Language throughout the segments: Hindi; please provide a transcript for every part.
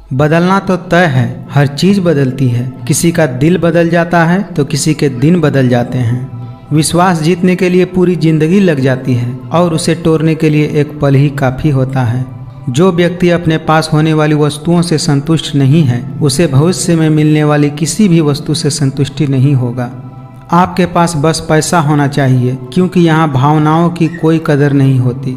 बदलना तो तय है, हर चीज़ बदलती है। किसी का दिल बदल जाता है तो किसी के दिन बदल जाते हैं। विश्वास जीतने के लिए पूरी जिंदगी लग जाती है और उसे तोड़ने के लिए एक पल ही काफ़ी होता है। जो व्यक्ति अपने पास होने वाली वस्तुओं से संतुष्ट नहीं है, उसे भविष्य में मिलने वाली किसी भी वस्तु से संतुष्टि नहीं होगा। आपके पास बस पैसा होना चाहिए, क्योंकि यहाँ भावनाओं की कोई कदर नहीं होती।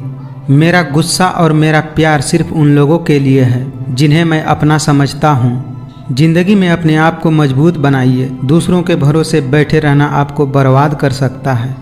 मेरा गुस्सा और मेरा प्यार सिर्फ उन लोगों के लिए है जिन्हें मैं अपना समझता हूँ। जिंदगी में अपने आप को मजबूत बनाइए। दूसरों के भरोसे बैठे रहना आपको बर्बाद कर सकता है।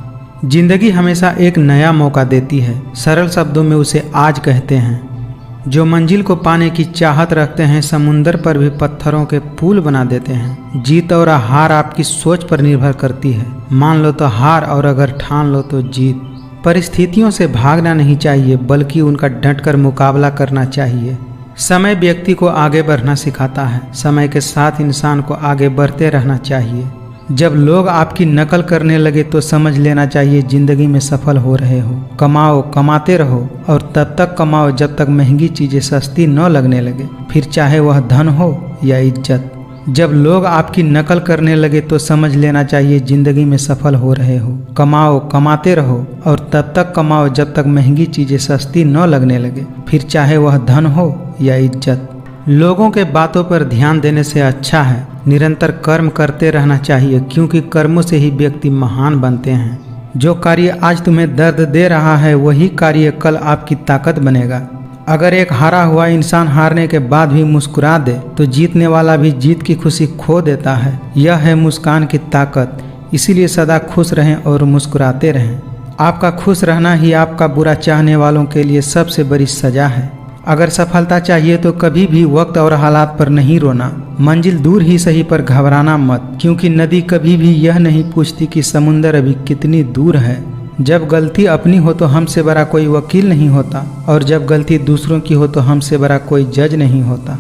जिंदगी हमेशा एक नया मौका देती है, सरल शब्दों में उसे आज कहते हैं। जो मंजिल को पाने की चाहत रखते हैं, समुंदर पर भी पत्थरों के पुल बना देते हैं। जीत और हार आपकी सोच पर निर्भर करती है। मान लो तो हार, और अगर ठान लो तो जीत। परिस्थितियों से भागना नहीं चाहिए, बल्कि उनका डटकर मुकाबला करना चाहिए। समय व्यक्ति को आगे बढ़ना सिखाता है। समय के साथ इंसान को आगे बढ़ते रहना चाहिए। जब लोग आपकी नकल करने लगे तो समझ लेना चाहिए जिंदगी में सफल हो रहे हो। कमाओ, कमाते रहो, और तब तक कमाओ जब तक महंगी चीज़ें सस्ती न लगने लगे, फिर चाहे वह धन हो या इज्जत। जब लोग आपकी नकल करने लगे तो समझ लेना चाहिए जिंदगी में सफल हो रहे हो। कमाओ, कमाते रहो, और तब तक कमाओ जब तक महंगी चीज़ें सस्ती न लगने लगे, फिर चाहे वह धन हो या इज्जत। लोगों के बातों पर ध्यान देने से अच्छा है निरंतर कर्म करते रहना चाहिए, क्योंकि कर्मों से ही व्यक्ति महान बनते हैं। जो कार्य आज तुम्हें दर्द दे रहा है, वही कार्य कल आपकी ताकत बनेगा। अगर एक हारा हुआ इंसान हारने के बाद भी मुस्कुरा दे, तो जीतने वाला भी जीत की खुशी खो देता है। यह है मुस्कान की ताकत। इसीलिए सदा खुश रहें और मुस्कुराते रहें। आपका खुश रहना ही आपका बुरा चाहने वालों के लिए सबसे बड़ी सजा है। अगर सफलता चाहिए तो कभी भी वक्त और हालात पर नहीं रोना। मंजिल दूर ही सही, पर घबराना मत, क्योंकि नदी कभी भी यह नहीं पूछती कि समुंदर अभी कितनी दूर है। जब गलती अपनी हो तो हमसे बड़ा कोई वकील नहीं होता, और जब गलती दूसरों की हो तो हमसे बड़ा कोई जज नहीं होता।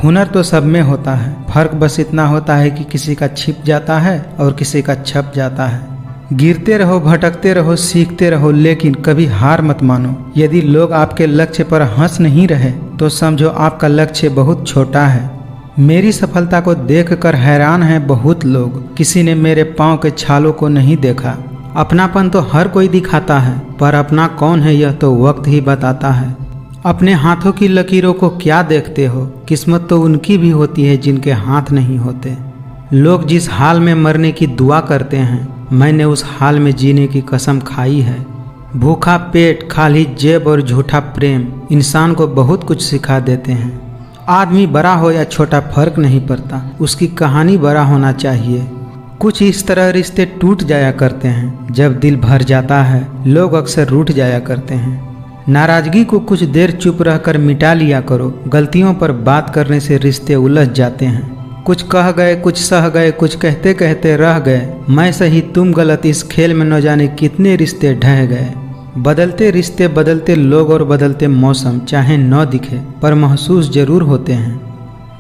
हुनर तो सब में होता है, फर्क बस इतना होता है कि किसी का छिप जाता है और किसी का छप जाता है। गिरते रहो, भटकते रहो, सीखते रहो, लेकिन कभी हार मत मानो। यदि लोग आपके लक्ष्य पर हंस नहीं रहे तो समझो आपका लक्ष्य बहुत छोटा है। मेरी सफलता को देखकर हैरान हैं बहुत लोग। किसी ने मेरे पाँव के छालों को नहीं देखा। अपनापन तो हर कोई दिखाता है, पर अपना कौन है यह तो वक्त ही बताता है। अपने हाथों की लकीरों को क्या देखते हो? किस्मत तो उनकी भी होती है जिनके हाथ नहीं होते। लोग जिस हाल में मरने की दुआ करते हैं, मैंने उस हाल में जीने की कसम खाई है। भूखा पेट, खाली जेब और झूठा प्रेम इंसान को बहुत कुछ सिखा देते हैं। आदमी बड़ा हो या छोटा फर्क नहीं पड़ता, उसकी कहानी बड़ा होना चाहिए। कुछ इस तरह रिश्ते टूट जाया करते हैं। जब दिल भर जाता है, लोग अक्सर रूठ जाया करते हैं। नाराजगी को कुछ देर चुप रहकर मिटा लिया करो। गलतियों पर बात करने से रिश्ते उलझ जाते हैं। कुछ कह गए, कुछ सह गए, कुछ कहते कहते रह गए। मैं सही तुम गलत, इस खेल में न जाने कितने रिश्ते ढह गए। बदलते रिश्ते, बदलते लोग और बदलते मौसम चाहे न दिखे पर महसूस जरूर होते हैं।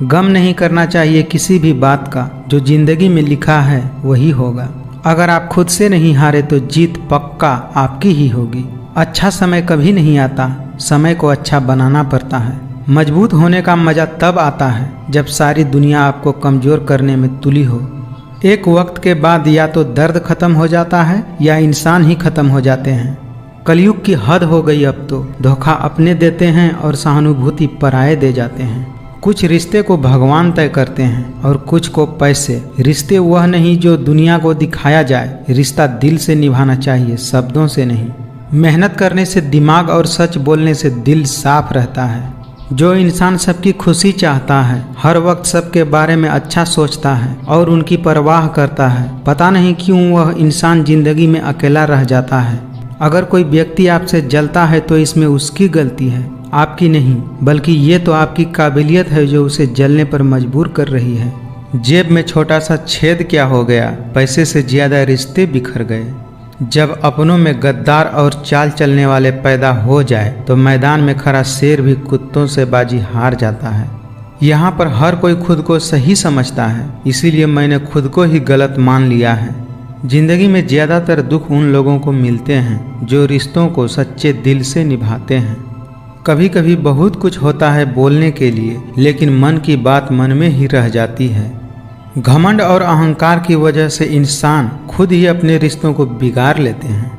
गम नहीं करना चाहिए किसी भी बात का। जो जिंदगी में लिखा है वही होगा। अगर आप खुद से नहीं हारे तो जीत पक्का आपकी ही होगी। अच्छा समय कभी नहीं आता, समय को अच्छा बनाना पड़ता है। मजबूत होने का मजा तब आता है जब सारी दुनिया आपको कमजोर करने में तुली हो। एक वक्त के बाद या तो दर्द खत्म हो जाता है या इंसान ही खत्म हो जाते हैं। कलयुग की हद हो गई अब तो। धोखा अपने देते हैं और सहानुभूति पराये दे जाते हैं। कुछ रिश्ते को भगवान तय करते हैं और कुछ को पैसे। रिश्ते वह नहीं जो दुनिया को दिखाया जाए, रिश्ता दिल से निभाना चाहिए, शब्दों से नहीं। मेहनत करने से दिमाग और सच बोलने से दिल साफ रहता है। जो इंसान सबकी खुशी चाहता है, हर वक्त सबके बारे में अच्छा सोचता है और उनकी परवाह करता है, पता नहीं क्यों वह इंसान जिंदगी में अकेला रह जाता है। अगर कोई व्यक्ति आपसे जलता है तो इसमें उसकी गलती है, आपकी नहीं, बल्कि ये तो आपकी काबिलियत है जो उसे जलने पर मजबूर कर रही है। जेब में छोटा सा छेद क्या हो गया, पैसे से ज्यादा रिश्ते बिखर गए। जब अपनों में गद्दार और चाल चलने वाले पैदा हो जाए तो मैदान में खड़ा शेर भी कुत्तों से बाजी हार जाता है। यहाँ पर हर कोई खुद को सही समझता है, इसीलिए मैंने खुद को ही गलत मान लिया है। जिंदगी में ज़्यादातर दुख उन लोगों को मिलते हैं जो रिश्तों को सच्चे दिल से निभाते हैं। कभी कभी बहुत कुछ होता है बोलने के लिए, लेकिन मन की बात मन में ही रह जाती है। घमंड और अहंकार की वजह से इंसान खुद ही अपने रिश्तों को बिगाड़ लेते हैं।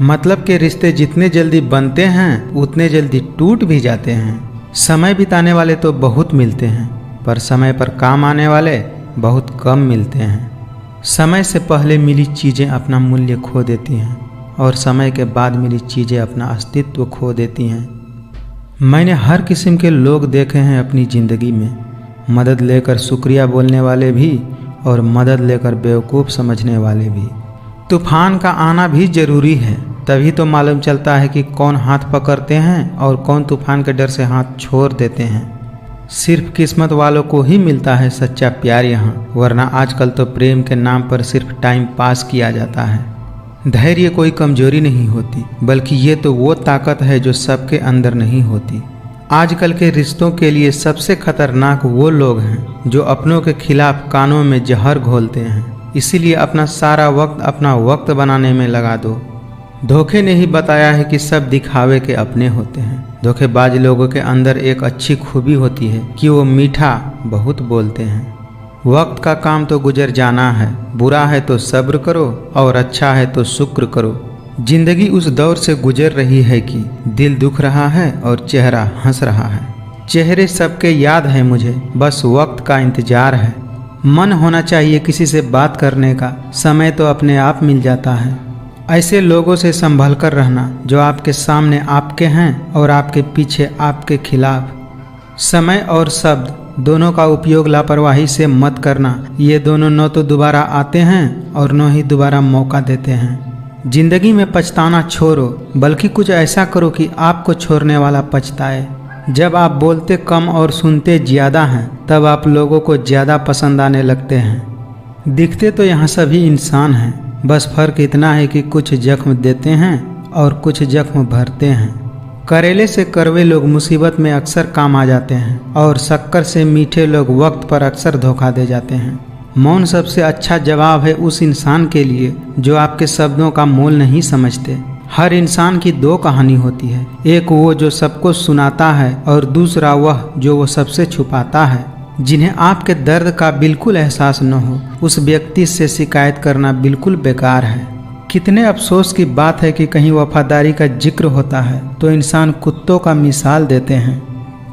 मतलब के रिश्ते जितने जल्दी बनते हैं उतने जल्दी टूट भी जाते हैं। समय बिताने वाले तो बहुत मिलते हैं, पर समय पर काम आने वाले बहुत कम मिलते हैं। समय से पहले मिली चीज़ें अपना मूल्य खो देती हैं और समय के बाद मिली चीज़ें अपना अस्तित्व खो देती हैं। मैंने हर किस्म के लोग देखे हैं अपनी ज़िंदगी में, मदद लेकर शुक्रिया बोलने वाले भी और मदद लेकर बेवकूफ़ समझने वाले भी। तूफान का आना भी ज़रूरी है, तभी तो मालूम चलता है कि कौन हाथ पकड़ते हैं और कौन तूफान के डर से हाथ छोड़ देते हैं। सिर्फ किस्मत वालों को ही मिलता है सच्चा प्यार यहाँ, वरना आजकल तो प्रेम के नाम पर सिर्फ टाइम पास किया जाता है। धैर्य कोई कमजोरी नहीं होती, बल्कि ये तो वो ताकत है जो सबके अंदर नहीं होती। आजकल के रिश्तों के लिए सबसे खतरनाक वो लोग हैं जो अपनों के खिलाफ कानों में जहर घोलते हैं। इसीलिए अपना सारा वक्त अपना वक्त बनाने में लगा दो। धोखे ने ही बताया है कि सब दिखावे के अपने होते हैं। धोखेबाज लोगों के अंदर एक अच्छी खूबी होती है कि वो मीठा बहुत बोलते हैं। वक्त का काम तो गुजर जाना है, बुरा है तो सब्र करो और अच्छा है तो शुक्र करो। जिंदगी उस दौर से गुजर रही है कि दिल दुख रहा है और चेहरा हंस रहा है। चेहरे सबके याद है मुझे, बस वक्त का इंतजार है। मन होना चाहिए किसी से बात करने का, समय तो अपने आप मिल जाता है। ऐसे लोगों से संभल कर रहना जो आपके सामने आपके हैं और आपके पीछे आपके खिलाफ। समय और शब्द दोनों का उपयोग लापरवाही से मत करना। ये दोनों न तो दोबारा आते हैं और न ही दोबारा मौका देते हैं। जिंदगी में पछताना छोड़ो, बल्कि कुछ ऐसा करो कि आपको छोड़ने वाला पछताए। जब आप बोलते कम और सुनते ज़्यादा हैं, तब आप लोगों को ज़्यादा पसंद आने लगते हैं। दिखते तो यहाँ सभी इंसान हैं, बस फर्क इतना है कि कुछ जख्म देते हैं और कुछ जख्म भरते हैं। करेले से कड़वे लोग मुसीबत में अक्सर काम आ जाते हैं और शक्कर से मीठे लोग वक्त पर अक्सर धोखा दे जाते हैं। मौन सबसे अच्छा जवाब है उस इंसान के लिए जो आपके शब्दों का मोल नहीं समझते। हर इंसान की दो कहानी होती है, एक वो जो सबको सुनाता है और दूसरा वह जो वो सबसे छुपाता है। जिन्हें आपके दर्द का बिल्कुल एहसास न हो, उस व्यक्ति से शिकायत करना बिल्कुल बेकार है। कितने अफसोस की बात है कि कहीं वफादारी का जिक्र होता है तो इंसान कुत्तों का मिसाल देते हैं।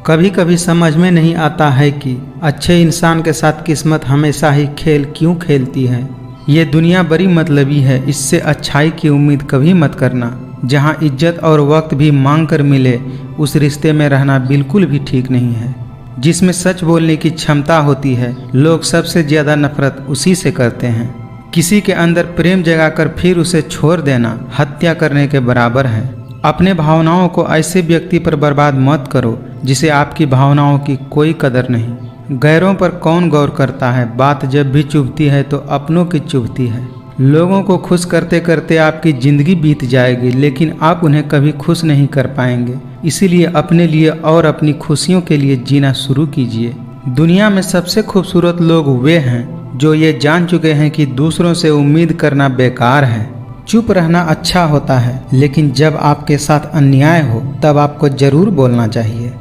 कभी कभी समझ में नहीं आता है कि अच्छे इंसान के साथ किस्मत हमेशा ही खेल क्यों खेलती है। ये दुनिया बड़ी मतलबी है, इससे अच्छाई की उम्मीद कभी मत करना। जहाँ इज्जत और वक्त भी मांग कर मिले, उस रिश्ते में रहना बिल्कुल भी ठीक नहीं है। जिसमें सच बोलने की क्षमता होती है, लोग सबसे ज़्यादा नफरत उसी से करते हैं। किसी के अंदर प्रेम जगाकर फिर उसे छोड़ देना हत्या करने के बराबर है। अपने भावनाओं को ऐसे व्यक्ति पर बर्बाद मत करो जिसे आपकी भावनाओं की कोई कदर नहीं। गैरों पर कौन गौर करता है, बात जब भी चुभती है तो अपनों की चुभती है। लोगों को खुश करते करते आपकी ज़िंदगी बीत जाएगी, लेकिन आप उन्हें कभी खुश नहीं कर पाएंगे। इसीलिए अपने लिए और अपनी खुशियों के लिए जीना शुरू कीजिए। दुनिया में सबसे खूबसूरत लोग वे हैं जो ये जान चुके हैं कि दूसरों से उम्मीद करना बेकार है। चुप रहना अच्छा होता है, लेकिन जब आपके साथ अन्याय हो तब आपको जरूर बोलना चाहिए।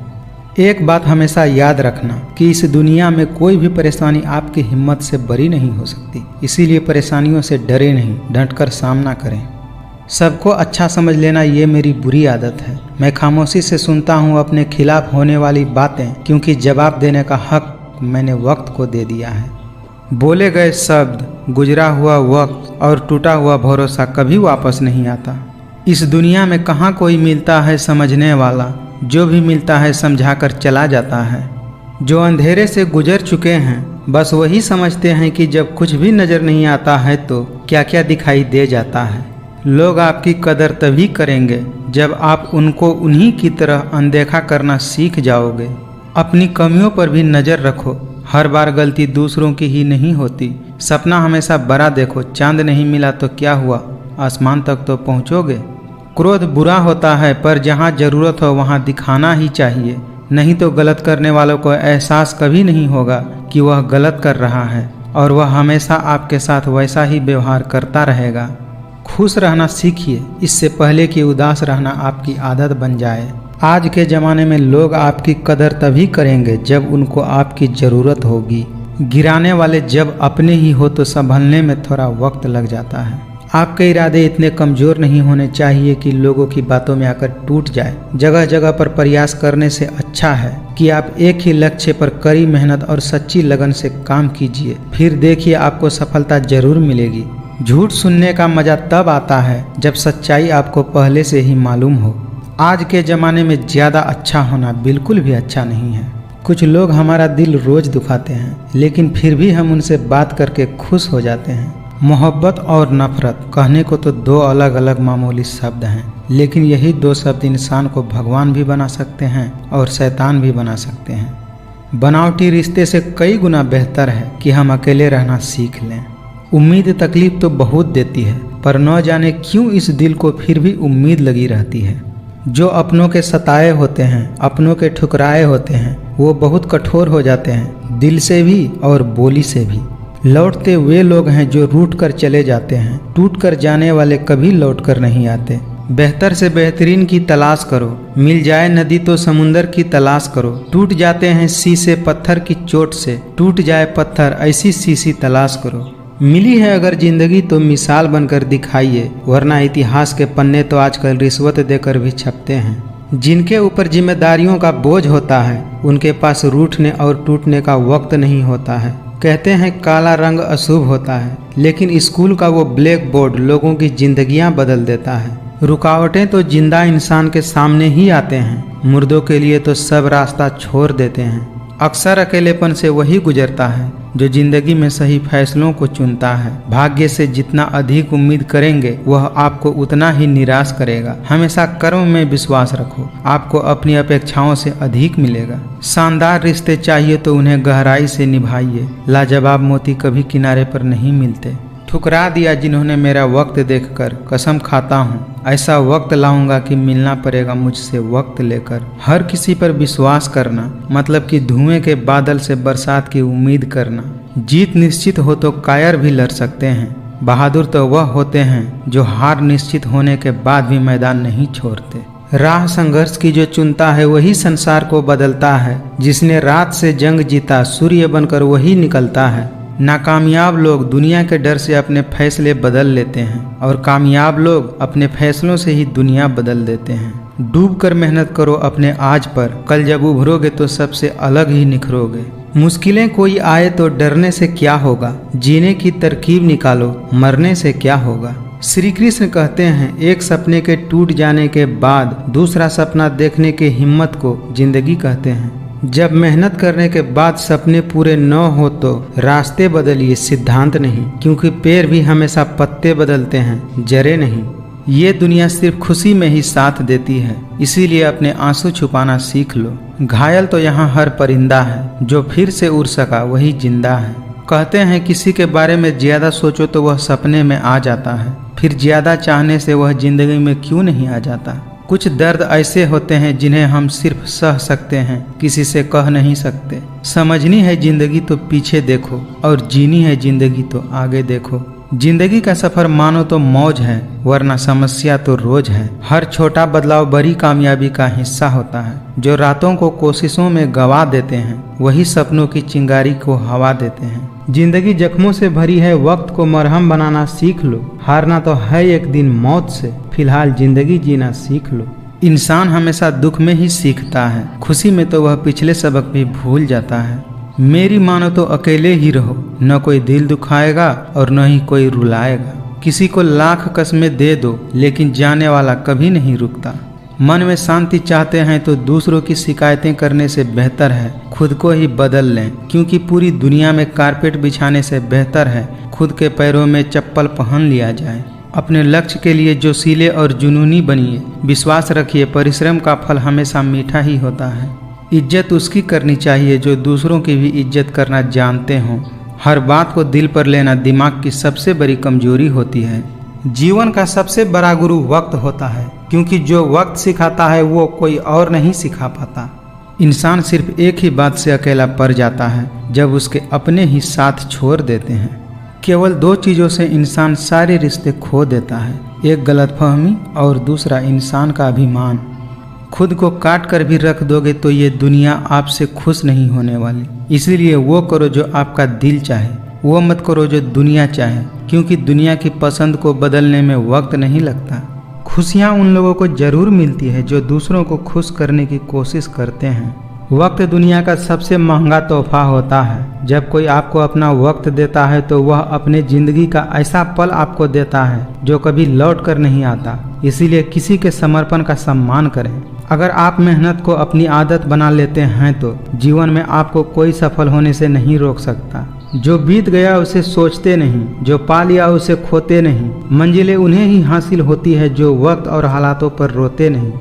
एक बात हमेशा याद रखना कि इस दुनिया में कोई भी परेशानी आपकी हिम्मत से बरी नहीं हो सकती। इसीलिए परेशानियों से डरे नहीं, डटकर सामना करें। सबको अच्छा समझ लेना ये मेरी बुरी आदत है। मैं खामोशी से सुनता हूँ अपने खिलाफ होने वाली बातें, क्योंकि जवाब देने का हक मैंने वक्त को दे दिया है। बोले गए शब्द, गुजरा हुआ वक्त और टूटा हुआ भरोसा कभी वापस नहीं आता। इस दुनिया में कहाँ कोई मिलता है समझने वाला, जो भी मिलता है समझाकर चला जाता है। जो अंधेरे से गुजर चुके हैं बस वही समझते हैं कि जब कुछ भी नज़र नहीं आता है तो क्या क्या दिखाई दे जाता है। लोग आपकी कदर तभी करेंगे जब आप उनको उन्हीं की तरह अनदेखा करना सीख जाओगे। अपनी कमियों पर भी नज़र रखो। हर बार गलती दूसरों की ही नहीं होती। सपना हमेशा बड़ा देखो। चांद नहीं मिला तो क्या हुआ, आसमान तक तो पहुँचोगे। क्रोध बुरा होता है, पर जहाँ ज़रूरत हो वहाँ दिखाना ही चाहिए, नहीं तो गलत करने वालों को एहसास कभी नहीं होगा कि वह गलत कर रहा है और वह हमेशा आपके साथ वैसा ही व्यवहार करता रहेगा। खुश रहना सीखिए, इससे पहले कि उदास रहना आपकी आदत बन जाए। आज के ज़माने में लोग आपकी कदर तभी करेंगे जब उनको आपकी ज़रूरत होगी। गिराने वाले जब अपने ही हो तो संभलने में थोड़ा वक्त लग जाता है। आपके इरादे इतने कमज़ोर नहीं होने चाहिए कि लोगों की बातों में आकर टूट जाए। जगह जगह पर प्रयास करने से अच्छा है कि आप एक ही लक्ष्य पर कड़ी मेहनत और सच्ची लगन से काम कीजिए, फिर देखिए आपको सफलता जरूर मिलेगी। झूठ सुनने का मज़ा तब आता है जब सच्चाई आपको पहले से ही मालूम हो। आज के ज़माने में ज़्यादा अच्छा होना बिल्कुल भी अच्छा नहीं है। कुछ लोग हमारा दिल रोज़ दुखाते हैं, लेकिन फिर भी हम उनसे बात करके खुश हो जाते हैं। मोहब्बत और नफ़रत कहने को तो दो अलग अलग मामूली शब्द हैं, लेकिन यही दो शब्द इंसान को भगवान भी बना सकते हैं और शैतान भी बना सकते हैं। बनावटी रिश्ते से कई गुना बेहतर है कि हम अकेले रहना सीख लें। उम्मीद तकलीफ तो बहुत देती है, पर न जाने क्यों इस दिल को फिर भी उम्मीद लगी रहती है। जो अपनों के सताए होते हैं, अपनों के ठुकराए होते हैं, वो बहुत कठोर हो जाते हैं, दिल से भी और बोली से भी। लौटते वे लोग हैं जो रूठ कर चले जाते हैं, टूट कर जाने वाले कभी लौट कर नहीं आते। बेहतर से बेहतरीन की तलाश करो, मिल जाए नदी तो समुंदर की तलाश करो। टूट जाते हैं शीशे पत्थर की चोट से, टूट जाए पत्थर ऐसी शीशी तलाश करो। मिली है अगर जिंदगी तो मिसाल बनकर दिखाइए, वरना इतिहास के पन्ने तो आजकल रिश्वत देकर भी छपते हैं। जिनके ऊपर जिम्मेदारियों का बोझ होता है, उनके पास रूठने और टूटने का वक्त नहीं होता है। कहते हैं काला रंग अशुभ होता है, लेकिन स्कूल का वो ब्लैक बोर्ड लोगों की जिंदगियां बदल देता है। रुकावटें तो जिंदा इंसान के सामने ही आते हैं, मुर्दों के लिए तो सब रास्ता छोड़ देते हैं। अक्सर अकेलेपन से वही गुजरता है जो जिंदगी में सही फैसलों को चुनता है। भाग्य से जितना अधिक उम्मीद करेंगे वह आपको उतना ही निराश करेगा। हमेशा कर्म में विश्वास रखो, आपको अपनी अपेक्षाओं से अधिक मिलेगा। शानदार रिश्ते चाहिए तो उन्हें गहराई से निभाइए। लाजवाब मोती कभी किनारे पर नहीं मिलते। ठुकरा दिया जिन्होंने मेरा वक्त देखकर, कसम खाता हूँ ऐसा वक्त लाऊंगा कि मिलना पड़ेगा मुझसे वक्त लेकर। हर किसी पर विश्वास करना मतलब कि धुएं के बादल से बरसात की उम्मीद करना। जीत निश्चित हो तो कायर भी लड़ सकते हैं। बहादुर तो वह होते हैं जो हार निश्चित होने के बाद भी मैदान नहीं छोड़ते। राह संघर्ष की जो चुनता है वही संसार को बदलता है। जिसने रात से जंग जीता सूर्य बनकर वही निकलता है। नाकामयाब लोग दुनिया के डर से अपने फैसले बदल लेते हैं और कामयाब लोग अपने फैसलों से ही दुनिया बदल देते हैं। डूब कर मेहनत करो अपने आज पर, कल जब उभरोगे तो सबसे अलग ही निखरोगे। मुश्किलें कोई आए तो डरने से क्या होगा, जीने की तरकीब निकालो, मरने से क्या होगा। श्री कृष्ण कहते हैं एक सपने के टूट जाने के बाद दूसरा सपना देखने की हिम्मत को जिंदगी कहते हैं। जब मेहनत करने के बाद सपने पूरे न हो तो रास्ते बदलिए, सिद्धांत नहीं, क्योंकि पेड़ भी हमेशा पत्ते बदलते हैं, जड़ें नहीं। ये दुनिया सिर्फ खुशी में ही साथ देती है, इसीलिए अपने आंसू छुपाना सीख लो। घायल तो यहाँ हर परिंदा है, जो फिर से उड़ सका वही जिंदा है। कहते हैं किसी के बारे में ज्यादा सोचो तो वह सपने में आ जाता है, फिर ज्यादा चाहने से वह जिंदगी में क्यों नहीं आ जाता। कुछ दर्द ऐसे होते हैं जिन्हें हम सिर्फ सह सकते हैं, किसी से कह नहीं सकते। समझनी है जिंदगी तो पीछे देखो, और जीनी है जिंदगी तो आगे देखो। जिंदगी का सफर मानो तो मौज है, वरना समस्या तो रोज है। हर छोटा बदलाव बड़ी कामयाबी का हिस्सा होता है। जो रातों को कोशिशों में गवा देते हैं, वही सपनों की चिंगारी को हवा देते हैं। जिंदगी जख्मों से भरी है, वक्त को मरहम बनाना सीख लो। हारना तो है एक दिन मौत से, फिलहाल जिंदगी जीना सीख लो। इंसान हमेशा दुख में ही सीखता है, खुशी में तो वह पिछले सबक भी भूल जाता है। मेरी मानो तो अकेले ही रहो, न कोई दिल दुखाएगा और न ही कोई रुलाएगा। किसी को लाख कस्में दे दो, लेकिन जाने वाला कभी नहीं रुकता। मन में शांति चाहते हैं तो दूसरों की शिकायतें करने से बेहतर है खुद को ही बदल लें, क्योंकि पूरी दुनिया में कारपेट बिछाने से बेहतर है खुद के पैरों में चप्पल पहन लिया जाए। अपने लक्ष्य के लिए जोशीले और जुनूनी बनिए। विश्वास रखिए परिश्रम का फल हमेशा मीठा ही होता है। इज्जत उसकी करनी चाहिए जो दूसरों की भी इज्जत करना जानते हों। हर बात को दिल पर लेना दिमाग की सबसे बड़ी कमजोरी होती है। जीवन का सबसे बड़ा गुरु वक्त होता है, क्योंकि जो वक्त सिखाता है वो कोई और नहीं सिखा पाता। इंसान सिर्फ एक ही बात से अकेला पड़ जाता है, जब उसके अपने ही साथ छोड़ देते हैं। केवल दो चीज़ों से इंसान सारे रिश्ते खो देता है, एक गलतफहमी और दूसरा इंसान का अभिमान। खुद को काट कर भी रख दोगे तो ये दुनिया आपसे खुश नहीं होने वाली। इसीलिए वो करो जो आपका दिल चाहे, वो मत करो जो दुनिया चाहे, क्योंकि दुनिया की पसंद को बदलने में वक्त नहीं लगता। खुशियाँ उन लोगों को जरूर मिलती है जो दूसरों को खुश करने की कोशिश करते हैं। वक्त दुनिया का सबसे महंगा तोहफा होता है। जब कोई आपको अपना वक्त देता है तो वह अपने जिंदगी का ऐसा पल आपको देता है जो कभी लौट कर नहीं आता। इसीलिए किसी के समर्पण का सम्मान करें। अगर आप मेहनत को अपनी आदत बना लेते हैं तो जीवन में आपको कोई सफल होने से नहीं रोक सकता। जो बीत गया उसे सोचते नहीं, जो पा लिया उसे खोते नहीं। मंजिलें उन्हें ही हासिल होती है जो वक्त और हालातों पर रोते नहीं।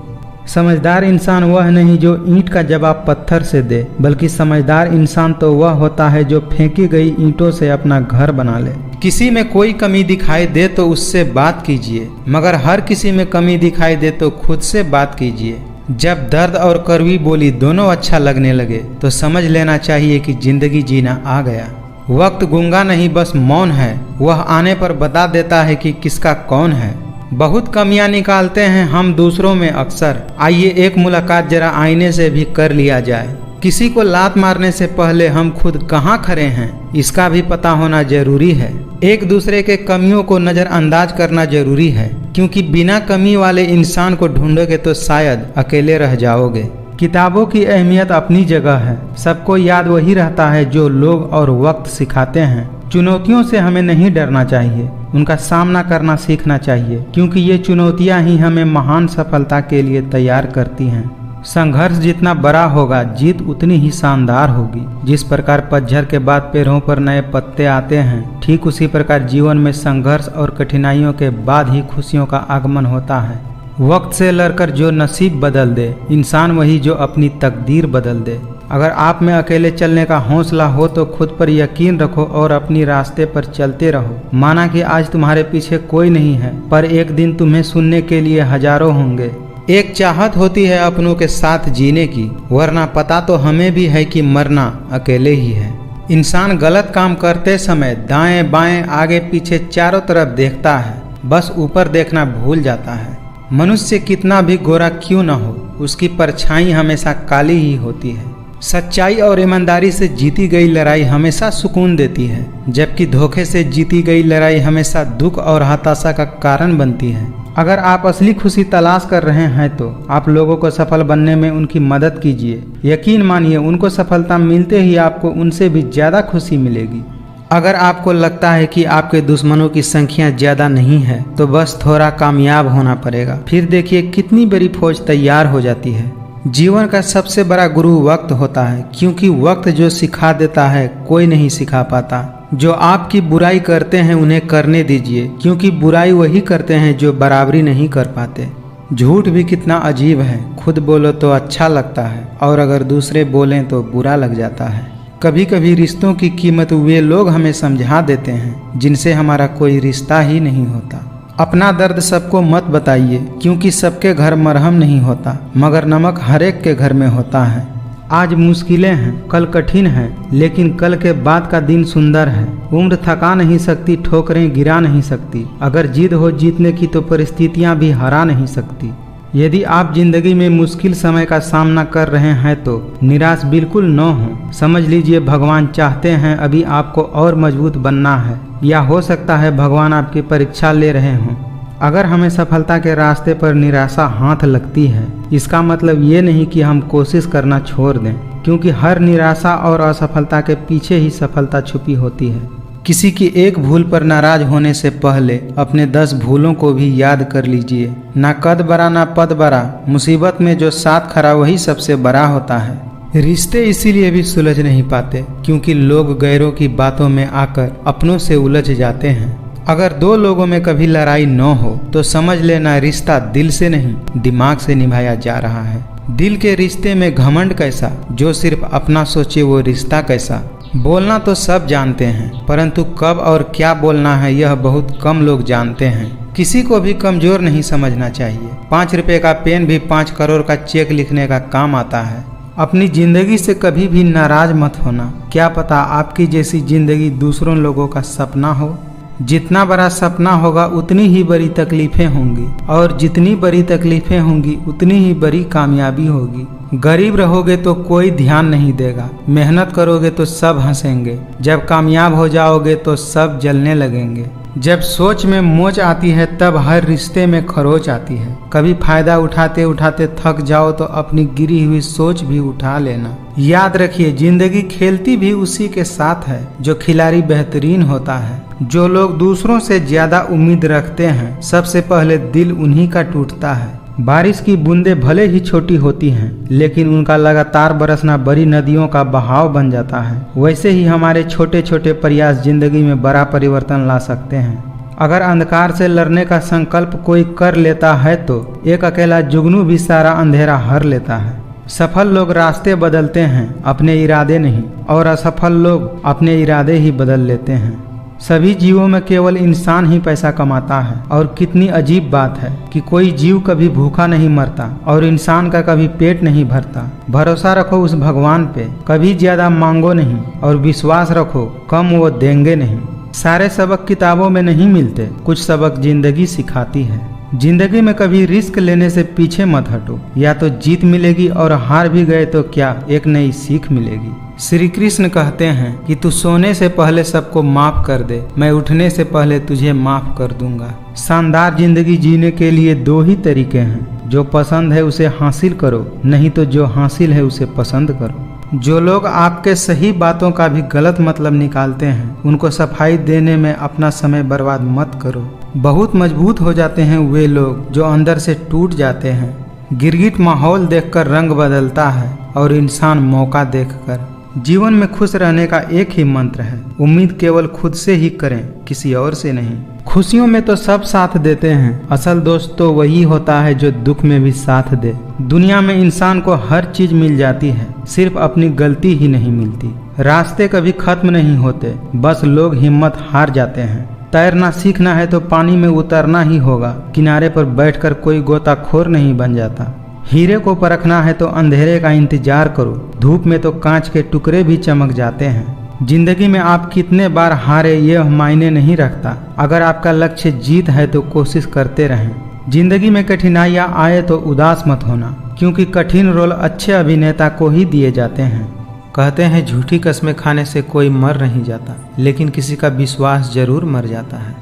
समझदार इंसान वह नहीं जो ईंट का जवाब पत्थर से दे, बल्कि समझदार इंसान तो वह होता है जो फेंकी गई ईंटों से अपना घर बना ले। किसी में कोई कमी दिखाई दे तो उससे बात कीजिए, मगर हर किसी में कमी दिखाई दे तो खुद से बात कीजिए। जब दर्द और कड़वी बोली दोनों अच्छा लगने लगे तो समझ लेना चाहिए कि जिंदगी जीना आ गया। वक्त गूंगा नहीं बस मौन है, वह आने पर बता देता है कि किसका कौन है। बहुत कमियां निकालते हैं हम दूसरों में अक्सर, आइए एक मुलाकात जरा आईने से भी कर लिया जाए। किसी को लात मारने से पहले हम खुद कहाँ खड़े हैं इसका भी पता होना जरूरी है। एक दूसरे के कमियों को नज़रअंदाज करना जरूरी है, क्योंकि बिना कमी वाले इंसान को ढूंढोगे तो शायद अकेले रह जाओगे। किताबों की अहमियत अपनी जगह है। सबको याद वही रहता है जो लोग और वक्त सिखाते हैं। चुनौतियों से हमें नहीं डरना चाहिए, उनका सामना करना सीखना चाहिए, क्योंकि ये चुनौतियां ही हमें महान सफलता के लिए तैयार करती हैं। संघर्ष जितना बड़ा होगा जीत उतनी ही शानदार होगी। जिस प्रकार पतझड़ के बाद पेड़ों पर नए पत्ते आते हैं, ठीक उसी प्रकार जीवन में संघर्ष और कठिनाइयों के बाद ही खुशियों का आगमन होता है। वक्त से लड़कर जो नसीब बदल दे, इंसान वही जो अपनी तकदीर बदल दे। अगर आप में अकेले चलने का हौसला हो तो खुद पर यकीन रखो और अपनी रास्ते पर चलते रहो। माना कि आज तुम्हारे पीछे कोई नहीं है, पर एक दिन तुम्हें सुनने के लिए हजारों होंगे। एक चाहत होती है अपनों के साथ जीने की, वरना पता तो हमें भी है कि मरना अकेले ही है। इंसान गलत काम करते समय दाएं बाएं आगे पीछे चारों तरफ देखता है, बस ऊपर देखना भूल जाता है। मनुष्य कितना भी गोरा क्यों न हो, उसकी परछाई हमेशा काली ही होती है। सच्चाई और ईमानदारी से जीती गई लड़ाई हमेशा सुकून देती है, जबकि धोखे से जीती गई लड़ाई हमेशा दुख और हताशा का कारण बनती है। अगर आप असली खुशी तलाश कर रहे हैं तो आप लोगों को सफल बनने में उनकी मदद कीजिए। यकीन मानिए, उनको सफलता मिलते ही आपको उनसे भी ज़्यादा खुशी मिलेगी। अगर आपको लगता है कि आपके दुश्मनों की संख्या ज़्यादा नहीं है तो बस थोड़ा कामयाब होना पड़ेगा, फिर देखिए कितनी बड़ी फौज तैयार हो जाती है। जीवन का सबसे बड़ा गुरु वक्त होता है, क्योंकि वक्त जो सिखा देता है कोई नहीं सिखा पाता। जो आपकी बुराई करते हैं उन्हें करने दीजिए, क्योंकि बुराई वही करते हैं जो बराबरी नहीं कर पाते। झूठ भी कितना अजीब है, खुद बोलो तो अच्छा लगता है और अगर दूसरे बोलें तो बुरा लग जाता है। कभी कभी रिश्तों की कीमत वे लोग हमें समझा देते हैं जिनसे हमारा कोई रिश्ता ही नहीं होता। अपना दर्द सबको मत बताइए, क्योंकि सबके घर मरहम नहीं होता, मगर नमक हर एक के घर में होता है। आज मुश्किलें हैं, कल कठिन है, लेकिन कल के बाद का दिन सुंदर है। उम्र थका नहीं सकती, ठोकरें गिरा नहीं सकती। अगर जिद हो जीतने की तो परिस्थितियां भी हरा नहीं सकती। यदि आप जिंदगी में मुश्किल समय का सामना कर रहे हैं तो निराश बिल्कुल न हो। समझ लीजिए भगवान चाहते हैं अभी आपको और मजबूत बनना है, या हो सकता है भगवान आपकी परीक्षा ले रहे हों। अगर हमें सफलता के रास्ते पर निराशा हाथ लगती है, इसका मतलब ये नहीं कि हम कोशिश करना छोड़ दें, क्योंकि हर निराशा और असफलता के पीछे ही सफलता छुपी होती है। किसी की एक भूल पर नाराज होने से पहले अपने 10 भूलों को भी याद कर लीजिए। ना कद बड़ा ना पद बड़ा, मुसीबत में जो साथ खड़ा वही सबसे बड़ा होता है। रिश्ते इसीलिए भी सुलझ नहीं पाते क्योंकि लोग गैरों की बातों में आकर अपनों से उलझ जाते हैं। अगर 2 लोगों में कभी लड़ाई न हो तो समझ लेना रिश्ता दिल से नहीं दिमाग से निभाया जा रहा है। दिल के रिश्ते में घमंड कैसा, जो सिर्फ अपना सोचे वो रिश्ता कैसा। बोलना तो सब जानते हैं, परंतु कब और क्या बोलना है यह बहुत कम लोग जानते हैं। किसी को भी कमजोर नहीं समझना चाहिए। 5 रुपए का पेन भी 5 करोड़ का चेक लिखने का काम आता है। अपनी जिंदगी से कभी भी नाराज मत होना। क्या पता आपकी जैसी जिंदगी दूसरों लोगों का सपना हो। जितना बड़ा सपना होगा उतनी ही बड़ी तकलीफें होंगी, और जितनी बड़ी तकलीफें होंगी उतनी ही बड़ी कामयाबी होगी। गरीब रहोगे तो कोई ध्यान नहीं देगा, मेहनत करोगे तो सब हंसेंगे, जब कामयाब हो जाओगे तो सब जलने लगेंगे। जब सोच में मोच आती है तब हर रिश्ते में खरोच आती है। कभी फायदा उठाते उठाते थक जाओ तो अपनी गिरी हुई सोच भी उठा लेना। याद रखिए, जिंदगी खेलती भी उसी के साथ है जो खिलाड़ी बेहतरीन होता है। जो लोग दूसरों से ज्यादा उम्मीद रखते हैं, सबसे पहले दिल उन्हीं का टूटता है। बारिश की बूंदें भले ही छोटी होती हैं, लेकिन उनका लगातार बरसना बड़ी नदियों का बहाव बन जाता है। वैसे ही हमारे छोटे छोटे प्रयास जिंदगी में बड़ा परिवर्तन ला सकते हैं। अगर अंधकार से लड़ने का संकल्प कोई कर लेता है तो एक अकेला जुगनू भी सारा अंधेरा हर लेता है। सफल लोग रास्ते बदलते हैं, अपने इरादे नहीं, और असफल लोग अपने इरादे ही बदल लेते हैं। सभी जीवों में केवल इंसान ही पैसा कमाता है, और कितनी अजीब बात है कि कोई जीव कभी भूखा नहीं मरता और इंसान का कभी पेट नहीं भरता। भरोसा रखो उस भगवान पे, कभी ज्यादा मांगो नहीं, और विश्वास रखो कम वो देंगे नहीं। सारे सबक किताबों में नहीं मिलते, कुछ सबक जिंदगी सिखाती है। जिंदगी में कभी रिस्क लेने से पीछे मत हटो, या तो जीत मिलेगी और हार भी गए तो क्या, एक नई सीख मिलेगी। श्री कृष्ण कहते हैं कि तू सोने से पहले सबको माफ कर दे, मैं उठने से पहले तुझे माफ कर दूंगा। शानदार जिंदगी जीने के लिए दो ही तरीके हैं, जो पसंद है उसे हासिल करो, नहीं तो जो हासिल है उसे पसंद करो। जो लोग आपके सही बातों का भी गलत मतलब निकालते हैं, उनको सफाई देने में अपना समय बर्बाद मत करो। बहुत मजबूत हो जाते हैं वे लोग जो अंदर से टूट जाते हैं। गिरगिट माहौल देखकर रंग बदलता है, और इंसान मौका देखकर। जीवन में खुश रहने का एक ही मंत्र है, उम्मीद केवल खुद से ही करें, किसी और से नहीं। खुशियों में तो सब साथ देते हैं, असल दोस्त तो वही होता है जो दुख में भी साथ दे। दुनिया में इंसान को हर चीज मिल जाती है, सिर्फ अपनी गलती ही नहीं मिलती। रास्ते कभी खत्म नहीं होते, बस लोग हिम्मत हार जाते हैं। तैरना सीखना है तो पानी में उतरना ही होगा, किनारे पर बैठकर कोई गोताखोर नहीं बन जाता। हीरे को परखना है तो अंधेरे का इंतजार करो, धूप में तो कांच के टुकड़े भी चमक जाते हैं। जिंदगी में आप कितने बार हारे ये मायने नहीं रखता, अगर आपका लक्ष्य जीत है तो कोशिश करते रहें। जिंदगी में कठिनाइयाँ आए तो उदास मत होना, क्योंकि कठिन रोल अच्छे अभिनेता को ही दिए जाते हैं। कहते हैं झूठी कस्में खाने से कोई मर नहीं जाता, लेकिन किसी का विश्वास जरूर मर जाता है।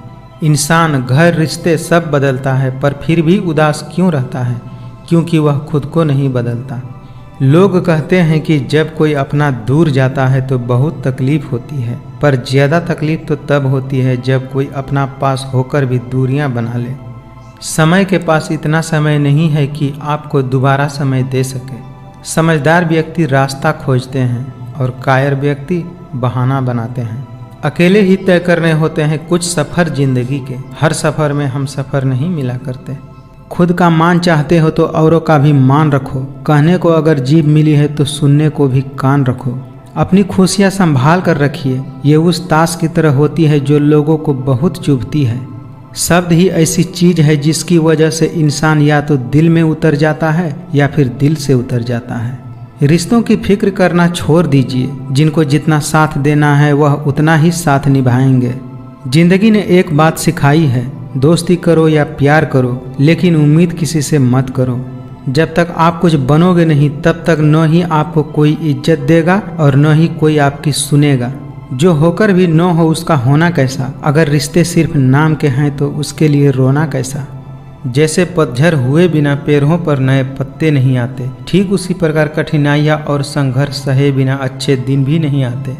इंसान, घर, रिश्ते सब बदलता है, पर फिर भी उदास क्यों रहता है? क्योंकि वह खुद को नहीं बदलता। लोग कहते हैं कि जब कोई अपना दूर जाता है तो बहुत तकलीफ होती है, पर ज़्यादा तकलीफ तो तब होती है जब कोई अपना पास होकर भी दूरियां बना ले। समय के पास इतना समय नहीं है कि आपको दोबारा समय दे सके। समझदार व्यक्ति रास्ता खोजते हैं, और कायर व्यक्ति बहाना बनाते हैं। अकेले ही तय करने होते हैं कुछ सफ़र जिंदगी के, हर सफ़र में हम सफ़र नहीं मिला करते। खुद का मान चाहते हो तो औरों का भी मान रखो, कहने को अगर जीभ मिली है तो सुनने को भी कान रखो। अपनी खुशियाँ संभाल कर रखिए, ये उस ताश की तरह होती है जो लोगों को बहुत चुभती है। शब्द ही ऐसी चीज है जिसकी वजह से इंसान या तो दिल में उतर जाता है या फिर दिल से उतर जाता है। रिश्तों की फिक्र करना छोड़ दीजिए, जिनको जितना साथ देना है वह उतना ही साथ निभाएंगे। जिंदगी ने एक बात सिखाई है, दोस्ती करो या प्यार करो, लेकिन उम्मीद किसी से मत करो। जब तक आप कुछ बनोगे नहीं तब तक न ही आपको कोई इज्जत देगा और न ही कोई आपकी सुनेगा। जो होकर भी न हो उसका होना कैसा, अगर रिश्ते सिर्फ नाम के हैं तो उसके लिए रोना कैसा। जैसे पतझड़ हुए बिना पेड़ों पर नए पत्ते नहीं आते, ठीक उसी प्रकार कठिनाइयाँ और संघर्ष सहे बिना अच्छे दिन भी नहीं आते।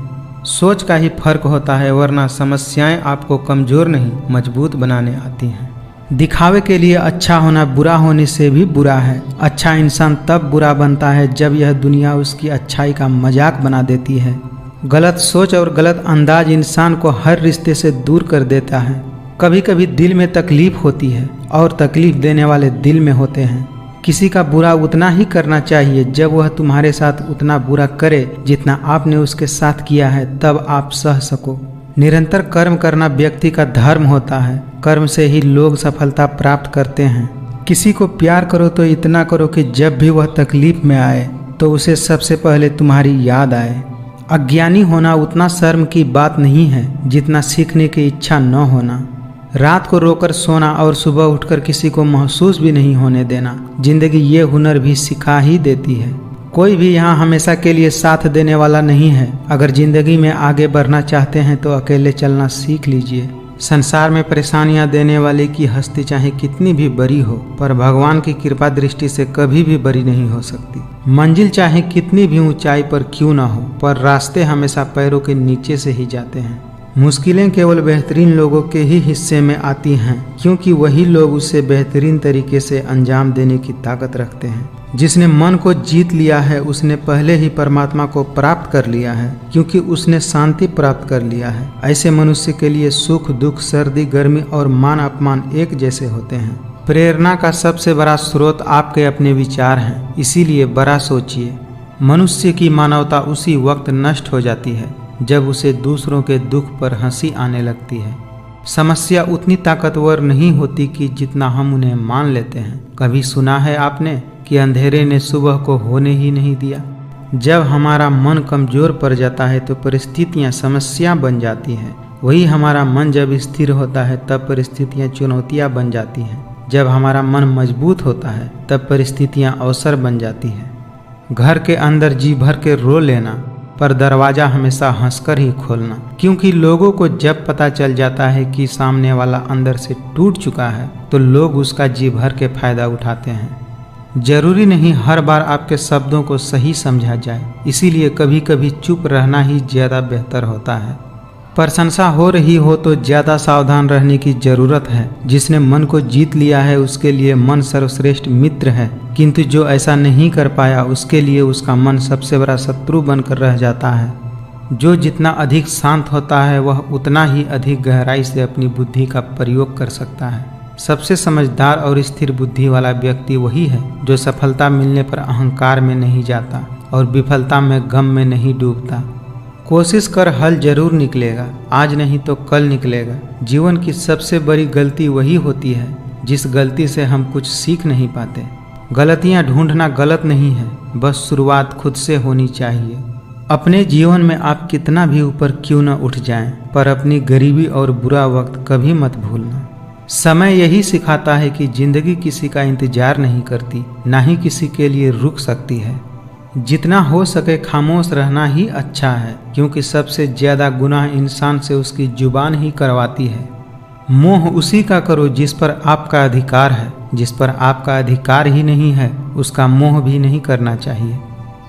सोच का ही फर्क होता है, वरना समस्याएं आपको कमजोर नहीं मजबूत बनाने आती हैं। दिखावे के लिए अच्छा होना बुरा होने से भी बुरा है। अच्छा इंसान तब बुरा बनता है जब यह दुनिया उसकी अच्छाई का मजाक बना देती है। गलत सोच और गलत अंदाज इंसान को हर रिश्ते से दूर कर देता है। कभी कभी दिल में तकलीफ होती है और तकलीफ देने वाले दिल में होते हैं। किसी का बुरा उतना ही करना चाहिए जब वह तुम्हारे साथ उतना बुरा करे जितना आपने उसके साथ किया है, तब आप सह सको। निरंतर कर्म करना व्यक्ति का धर्म होता है। कर्म से ही लोग सफलता प्राप्त करते हैं। किसी को प्यार करो तो इतना करो कि जब भी वह तकलीफ में आए तो उसे सबसे पहले तुम्हारी याद आए। अज्ञानी होना उतना शर्म की बात नहीं है जितना सीखने की इच्छा न होना। रात को रोकर सोना और सुबह उठकर किसी को महसूस भी नहीं होने देना, जिंदगी ये हुनर भी सिखा ही देती है। कोई भी यहाँ हमेशा के लिए साथ देने वाला नहीं है। अगर जिंदगी में आगे बढ़ना चाहते हैं तो अकेले चलना सीख लीजिए। संसार में परेशानियां देने वाले की हस्ती चाहे कितनी भी बड़ी हो, पर भगवान की कृपा दृष्टि से कभी भी बड़ी नहीं हो सकती। मंजिल चाहे कितनी भी ऊंचाई पर क्यों ना हो, पर रास्ते हमेशा पैरों के नीचे से ही जाते हैं। मुश्किलें केवल बेहतरीन लोगों के ही हिस्से में आती हैं, क्योंकि वही लोग उसे बेहतरीन तरीके से अंजाम देने की ताकत रखते हैं। जिसने मन को जीत लिया है उसने पहले ही परमात्मा को प्राप्त कर लिया है, क्योंकि उसने शांति प्राप्त कर लिया है। ऐसे मनुष्य के लिए सुख दुख, सर्दी गर्मी और मान अपमान एक जैसे होते हैं। प्रेरणा का सबसे बड़ा स्रोत आपके अपने विचार हैं, इसीलिए बड़ा सोचिए। मनुष्य की मानवता उसी वक्त नष्ट हो जाती है जब उसे दूसरों के दुख पर हंसी आने लगती है। समस्या उतनी ताकतवर नहीं होती कि जितना हम उन्हें मान लेते हैं। कभी सुना है आपने कि अंधेरे ने सुबह को होने ही नहीं दिया? जब हमारा मन कमजोर पड़ जाता है तो परिस्थितियां समस्या बन जाती हैं। वही हमारा मन जब स्थिर होता है तब परिस्थितियां चुनौतियां बन जाती हैं। जब हमारा मन मजबूत होता है तब परिस्थितियां अवसर बन जाती हैं। घर के अंदर जी भर के रो लेना, पर दरवाज़ा हमेशा हंसकर ही खोलना, क्योंकि लोगों को जब पता चल जाता है कि सामने वाला अंदर से टूट चुका है तो लोग उसका जी भर के फायदा उठाते हैं। जरूरी नहीं हर बार आपके शब्दों को सही समझा जाए, इसीलिए कभी कभी चुप रहना ही ज़्यादा बेहतर होता है। प्रशंसा हो रही हो तो ज़्यादा सावधान रहने की ज़रूरत है। जिसने मन को जीत लिया है उसके लिए मन सर्वश्रेष्ठ मित्र है, किंतु जो ऐसा नहीं कर पाया उसके लिए उसका मन सबसे बड़ा शत्रु बनकर रह जाता है। जो जितना अधिक शांत होता है वह उतना ही अधिक गहराई से अपनी बुद्धि का प्रयोग कर सकता है। सबसे समझदार और स्थिर बुद्धि वाला व्यक्ति वही है जो सफलता मिलने पर अहंकार में नहीं जाता और विफलता में गम में नहीं डूबता। कोशिश कर हल जरूर निकलेगा, आज नहीं तो कल निकलेगा। जीवन की सबसे बड़ी गलती वही होती है जिस गलती से हम कुछ सीख नहीं पाते। गलतियां ढूंढना गलत नहीं है, बस शुरुआत खुद से होनी चाहिए। अपने जीवन में आप कितना भी ऊपर क्यों न उठ जाएं, पर अपनी गरीबी और बुरा वक्त कभी मत भूलना। समय यही सिखाता है कि जिंदगी किसी का इंतजार नहीं करती, ना ही किसी के लिए रुक सकती है। जितना हो सके खामोश रहना ही अच्छा है, क्योंकि सबसे ज्यादा गुनाह इंसान से उसकी जुबान ही करवाती है। मोह उसी का करो जिस पर आपका अधिकार है, जिस पर आपका अधिकार ही नहीं है उसका मोह भी नहीं करना चाहिए।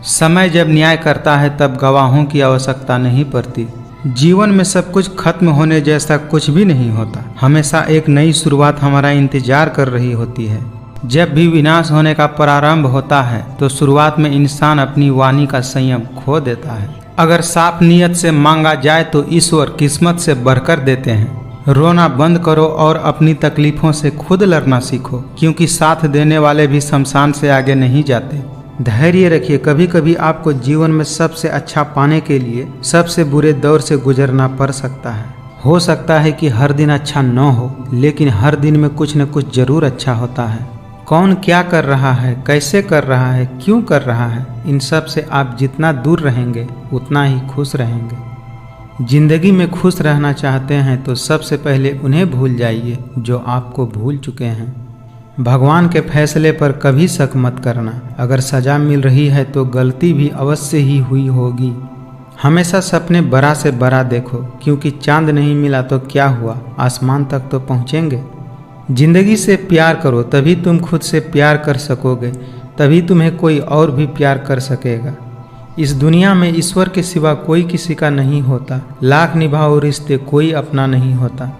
समय जब न्याय करता है तब गवाहों की आवश्यकता नहीं पड़ती। जीवन में सब कुछ खत्म होने जैसा कुछ भी नहीं होता, हमेशा एक नई शुरुआत हमारा इंतजार कर रही होती है। जब भी विनाश होने का प्रारंभ होता है तो शुरुआत में इंसान अपनी वाणी का संयम खो देता है। अगर साफ नियत से मांगा जाए तो ईश्वर किस्मत से बढ़कर देते हैं। रोना बंद करो और अपनी तकलीफों से खुद लड़ना सीखो, क्योंकि साथ देने वाले भी शमशान से आगे नहीं जाते। धैर्य रखिए, कभी कभी आपको जीवन में सबसे अच्छा पाने के लिए सबसे बुरे दौर से गुजरना पड़ सकता है। हो सकता है कि हर दिन अच्छा न हो, लेकिन हर दिन में कुछ न कुछ जरूर अच्छा होता है। कौन क्या कर रहा है, कैसे कर रहा है, क्यों कर रहा है, इन सब से आप जितना दूर रहेंगे उतना ही खुश रहेंगे। जिंदगी में खुश रहना चाहते हैं तो सबसे पहले उन्हें भूल जाइए जो आपको भूल चुके हैं। भगवान के फैसले पर कभी शक मत करना। अगर सजा मिल रही है तो गलती भी अवश्य ही हुई होगी। हमेशा सपने बड़ा से बड़ा देखो, क्योंकि चांद नहीं मिला तो क्या हुआ, आसमान तक तो पहुँचेंगे। जिंदगी से प्यार करो, तभी तुम खुद से प्यार कर सकोगे, तभी तुम्हें कोई और भी प्यार कर सकेगा। इस दुनिया में ईश्वर के सिवा कोई किसी का नहीं होता। लाख निभाओ रिश्ते कोई अपना नहीं होता।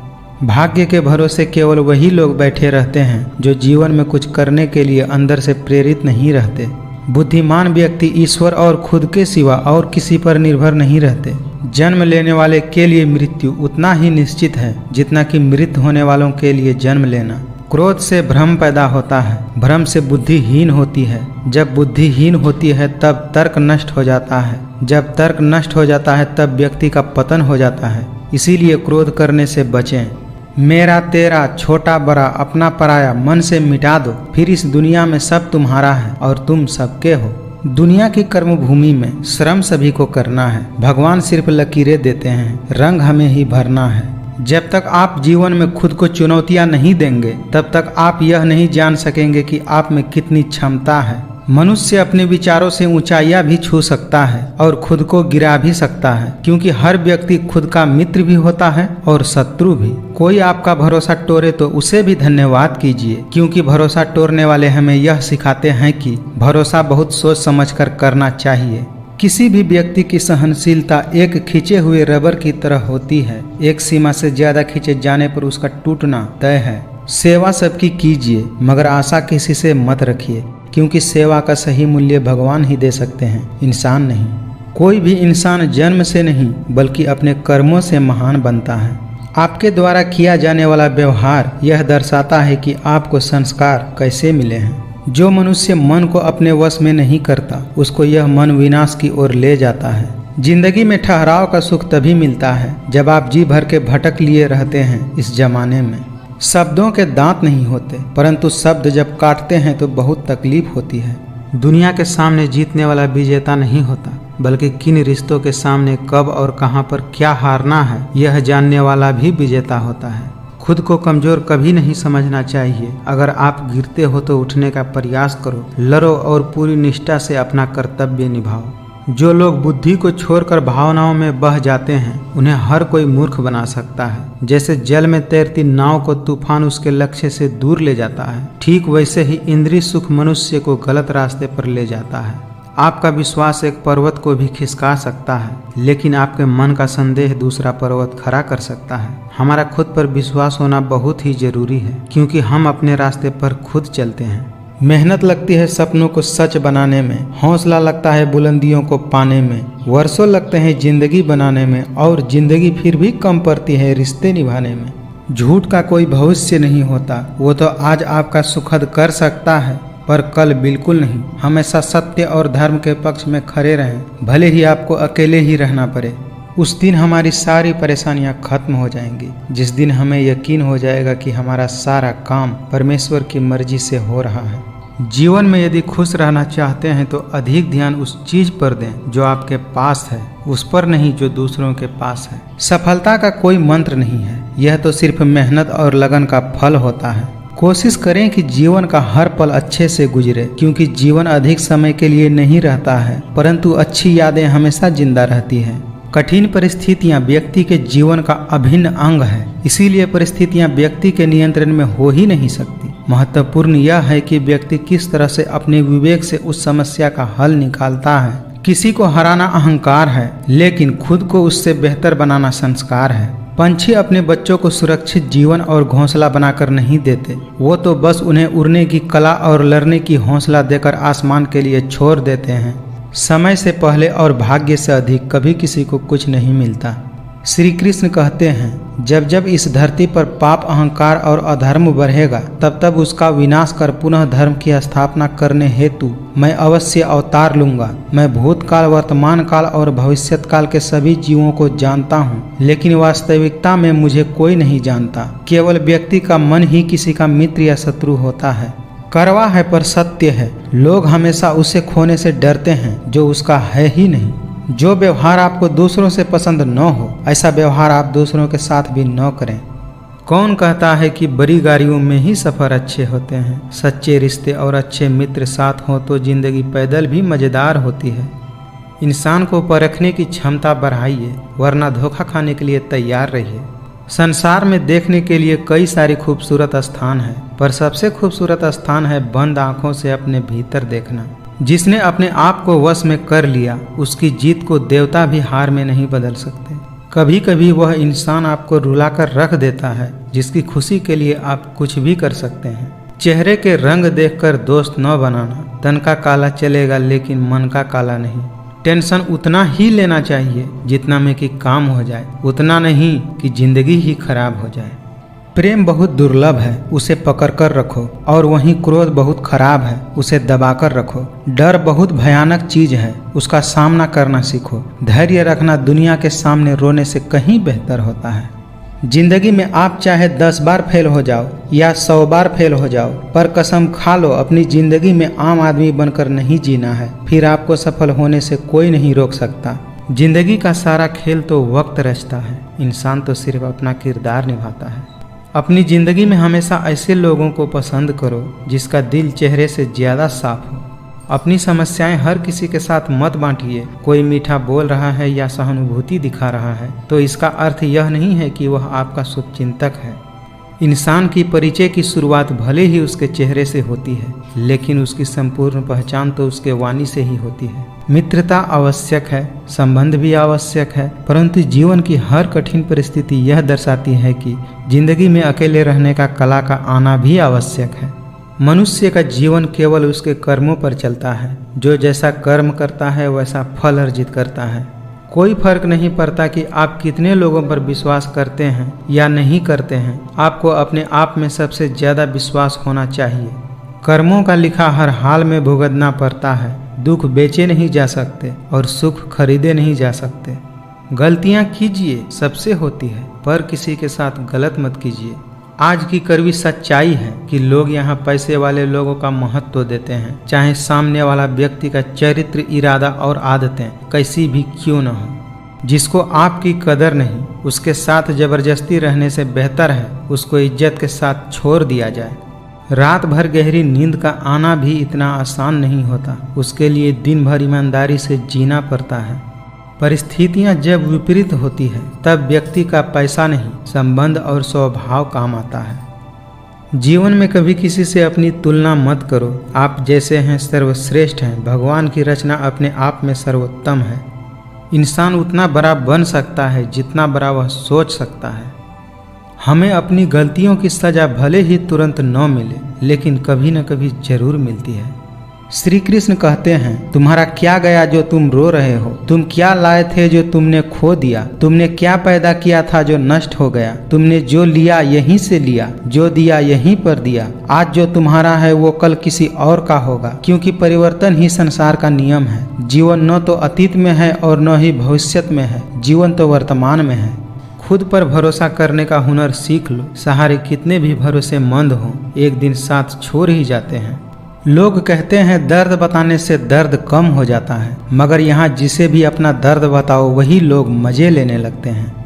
भाग्य के भरोसे केवल वही लोग बैठे रहते हैं जो जीवन में कुछ करने के लिए अंदर से प्रेरित नहीं रहते। बुद्धिमान व्यक्ति ईश्वर और खुद के सिवा और किसी पर निर्भर नहीं रहते। जन्म लेने वाले के लिए मृत्यु उतना ही निश्चित है जितना कि मृत होने वालों के लिए जन्म लेना। क्रोध से भ्रम पैदा होता है, भ्रम से बुद्धि हीन होती है। जब बुद्धि हीन होती है तब तर्क नष्ट हो जाता है। जब तर्क नष्ट हो जाता है तब व्यक्ति का पतन हो जाता है। इसीलिए क्रोध करने से बचें। मेरा तेरा, छोटा बड़ा, अपना पराया मन से मिटा दो, फिर इस दुनिया में सब तुम्हारा है और तुम सबके हो। दुनिया की कर्म भूमि में श्रम सभी को करना है। भगवान सिर्फ लकीरें देते हैं, रंग हमें ही भरना है। जब तक आप जीवन में खुद को चुनौतियां नहीं देंगे तब तक आप यह नहीं जान सकेंगे कि आप में कितनी क्षमता है। मनुष्य अपने विचारों से ऊंचाइयां भी छू सकता है और खुद को गिरा भी सकता है, क्योंकि हर व्यक्ति खुद का मित्र भी होता है और शत्रु भी। कोई आपका भरोसा तोड़े तो उसे भी धन्यवाद कीजिए, क्योंकि भरोसा तोड़ने वाले हमें यह सिखाते हैं कि भरोसा बहुत सोच समझकर करना चाहिए। किसी भी व्यक्ति की सहनशीलता एक खींचे हुए रबर की तरह होती है। एक सीमा से ज्यादा खींचे जाने पर उसका टूटना तय है। सेवा सबकी कीजिए, मगर आशा किसी से मत रखिए, क्योंकि सेवा का सही मूल्य भगवान ही दे सकते हैं, इंसान नहीं। कोई भी इंसान जन्म से नहीं बल्कि अपने कर्मों से महान बनता है। आपके द्वारा किया जाने वाला व्यवहार यह दर्शाता है कि आपको संस्कार कैसे मिले हैं। जो मनुष्य मन को अपने वश में नहीं करता उसको यह मन विनाश की ओर ले जाता है। जिंदगी में ठहराव का सुख तभी मिलता है जब आप जी भर के भटक लिए रहते हैं। इस जमाने में शब्दों के दांत नहीं होते, परंतु शब्द जब काटते हैं तो बहुत तकलीफ होती है। दुनिया के सामने जीतने वाला विजेता नहीं होता, बल्कि किन रिश्तों के सामने कब और कहां पर क्या हारना है यह जानने वाला भी विजेता होता है। खुद को कमजोर कभी नहीं समझना चाहिए। अगर आप गिरते हो तो उठने का प्रयास करो, लड़ो और पूरी निष्ठा से अपना कर्तव्य निभाओ। जो लोग बुद्धि को छोड़कर भावनाओं में बह जाते हैं उन्हें हर कोई मूर्ख बना सकता है। जैसे जल में तैरती नाव को तूफान उसके लक्ष्य से दूर ले जाता है, ठीक वैसे ही इंद्रिय सुख मनुष्य को गलत रास्ते पर ले जाता है। आपका विश्वास एक पर्वत को भी खिसका सकता है, लेकिन आपके मन का संदेह दूसरा पर्वत खड़ा कर सकता है। हमारा खुद पर विश्वास होना बहुत ही जरूरी है, क्योंकि हम अपने रास्ते पर खुद चलते हैं। मेहनत लगती है सपनों को सच बनाने में, हौसला लगता है बुलंदियों को पाने में, वर्षों लगते हैं जिंदगी बनाने में, और जिंदगी फिर भी कम पड़ती है रिश्ते निभाने में। झूठ का कोई भविष्य नहीं होता, वो तो आज आपका सुखद कर सकता है पर कल बिल्कुल नहीं। हमेशा सत्य और धर्म के पक्ष में खड़े रहें, भले ही आपको अकेले ही रहना पड़े। उस दिन हमारी सारी परेशानियां खत्म हो जाएंगी, जिस दिन हमें यकीन हो जाएगा कि हमारा सारा काम परमेश्वर की मर्जी से हो रहा है। जीवन में यदि खुश रहना चाहते हैं तो अधिक ध्यान उस चीज पर दें जो आपके पास है, उस पर नहीं जो दूसरों के पास है। सफलता का कोई मंत्र नहीं है, यह तो सिर्फ मेहनत और लगन का फल होता है। कोशिश करें कि जीवन का हर पल अच्छे से गुजरे, क्योंकि जीवन अधिक समय के लिए नहीं रहता है, परंतु अच्छी यादें हमेशा जिंदा रहती हैं। कठिन परिस्थितियां व्यक्ति के जीवन का अभिन्न अंग है, इसीलिए परिस्थितियां व्यक्ति के नियंत्रण में हो ही नहीं सकती। महत्वपूर्ण यह है कि व्यक्ति किस तरह से अपने विवेक से उस समस्या का हल निकालता है। किसी को हराना अहंकार है, लेकिन खुद को उससे बेहतर बनाना संस्कार है। पंछी अपने बच्चों को सुरक्षित जीवन और घोंसला बनाकर नहीं देते, वो तो बस उन्हें उड़ने की कला और लड़ने की हौसला देकर आसमान के लिए छोड़ देते हैं। समय से पहले और भाग्य से अधिक कभी किसी को कुछ नहीं मिलता। श्री कृष्ण कहते हैं, जब जब इस धरती पर पाप, अहंकार और अधर्म बढ़ेगा, तब तब उसका विनाश कर पुनः धर्म की स्थापना करने हेतु मैं अवश्य अवतार लूंगा। मैं भूतकाल, वर्तमान काल और भविष्यत काल के सभी जीवों को जानता हूँ, लेकिन वास्तविकता में मुझे कोई नहीं जानता। केवल व्यक्ति का मन ही किसी का मित्र या शत्रु होता है। कड़वा है पर सत्य है। लोग हमेशा उसे खोने से डरते हैं जो उसका है ही नहीं। जो व्यवहार आपको दूसरों से पसंद न हो, ऐसा व्यवहार आप दूसरों के साथ भी न करें। कौन कहता है कि बड़ी गाड़ियों में ही सफ़र अच्छे होते हैं? सच्चे रिश्ते और अच्छे मित्र साथ हों तो जिंदगी पैदल भी मज़ेदार होती है। इंसान को परखने की क्षमता बढ़ाइए, वरना धोखा खाने के लिए तैयार रहिए। संसार में देखने के लिए कई सारे खूबसूरत स्थान हैं, पर सबसे खूबसूरत स्थान है बंद आंखों से अपने भीतर देखना। जिसने अपने आप को वश में कर लिया, उसकी जीत को देवता भी हार में नहीं बदल सकते। कभी कभी वह इंसान आपको रुलाकर रख देता है जिसकी खुशी के लिए आप कुछ भी कर सकते हैं। चेहरे के रंग देखकर दोस्त न बनाना। तन का काला चलेगा लेकिन मन का काला नहीं। टेंशन उतना ही लेना चाहिए जितना में कि काम हो जाए, उतना नहीं कि जिंदगी ही खराब हो जाए। प्रेम बहुत दुर्लभ है, उसे पकड़ कर रखो, और वहीं क्रोध बहुत खराब है, उसे दबा कर रखो। डर बहुत भयानक चीज है, उसका सामना करना सीखो। धैर्य रखना दुनिया के सामने रोने से कहीं बेहतर होता है। जिंदगी में आप चाहे 10 बार फेल हो जाओ या 100 बार फेल हो जाओ, पर कसम खा लो अपनी जिंदगी में आम आदमी बनकर नहीं जीना है। फिर आपको सफल होने से कोई नहीं रोक सकता। जिंदगी का सारा खेल तो वक्त रचता है, इंसान तो सिर्फ अपना किरदार निभाता है। अपनी जिंदगी में हमेशा ऐसे लोगों को पसंद करो जिसका दिल चेहरे से ज़्यादा साफ हो। अपनी समस्याएं हर किसी के साथ मत बांटिए। कोई मीठा बोल रहा है या सहानुभूति दिखा रहा है तो इसका अर्थ यह नहीं है कि वह आपका शुभचिंतक है। इंसान की परिचय की शुरुआत भले ही उसके चेहरे से होती है, लेकिन उसकी संपूर्ण पहचान तो उसके वाणी से ही होती है। मित्रता आवश्यक है, संबंध भी आवश्यक है, परंतु जीवन की हर कठिन परिस्थिति यह दर्शाती है कि जिंदगी में अकेले रहने का कला का आना भी आवश्यक है। मनुष्य का जीवन केवल उसके कर्मों पर चलता है। जो जैसा कर्म करता है वैसा फल अर्जित करता है। कोई फर्क नहीं पड़ता कि आप कितने लोगों पर विश्वास करते हैं या नहीं करते हैं, आपको अपने आप में सबसे ज़्यादा विश्वास होना चाहिए। कर्मों का लिखा हर हाल में भुगतना पड़ता है। दुख बेचे नहीं जा सकते और सुख खरीदे नहीं जा सकते। गलतियाँ कीजिए, सबसे होती है, पर किसी के साथ गलत मत कीजिए। आज की कड़वी सच्चाई है कि लोग यहाँ पैसे वाले लोगों का महत्व देते हैं, चाहे सामने वाला व्यक्ति का चरित्र, इरादा और आदतें कैसी भी क्यों न हो। जिसको आपकी कदर नहीं, उसके साथ जबरदस्ती रहने से बेहतर है उसको इज्जत के साथ छोड़ दिया जाए। रात भर गहरी नींद का आना भी इतना आसान नहीं होता, उसके लिए दिन भर ईमानदारी से जीना पड़ता है। परिस्थितियां जब विपरीत होती है तब व्यक्ति का पैसा नहीं, संबंध और स्वभाव काम आता है। जीवन में कभी किसी से अपनी तुलना मत करो। आप जैसे हैं सर्वश्रेष्ठ हैं। भगवान की रचना अपने आप में सर्वोत्तम है। इंसान उतना बड़ा बन सकता है जितना बड़ा वह सोच सकता है। हमें अपनी गलतियों की सजा भले ही तुरंत न मिले, लेकिन कभी न कभी जरूर मिलती है। श्री कृष्ण कहते हैं, तुम्हारा क्या गया जो तुम रो रहे हो? तुम क्या लाए थे जो तुमने खो दिया? तुमने क्या पैदा किया था जो नष्ट हो गया? तुमने जो लिया यहीं से लिया, जो दिया यहीं पर दिया। आज जो तुम्हारा है वो कल किसी और का होगा, क्योंकि परिवर्तन ही संसार का नियम है। जीवन न तो अतीत में है और न ही भविष्य में है, जीवन तो वर्तमान में है। खुद पर भरोसा करने का हुनर सीख लो। सहारे कितने भी भरोसेमंद हों, एक दिन साथ छोड़ ही जाते हैं। लोग कहते हैं दर्द बताने से दर्द कम हो जाता है, मगर यहाँ जिसे भी अपना दर्द बताओ वही लोग मजे लेने लगते हैं।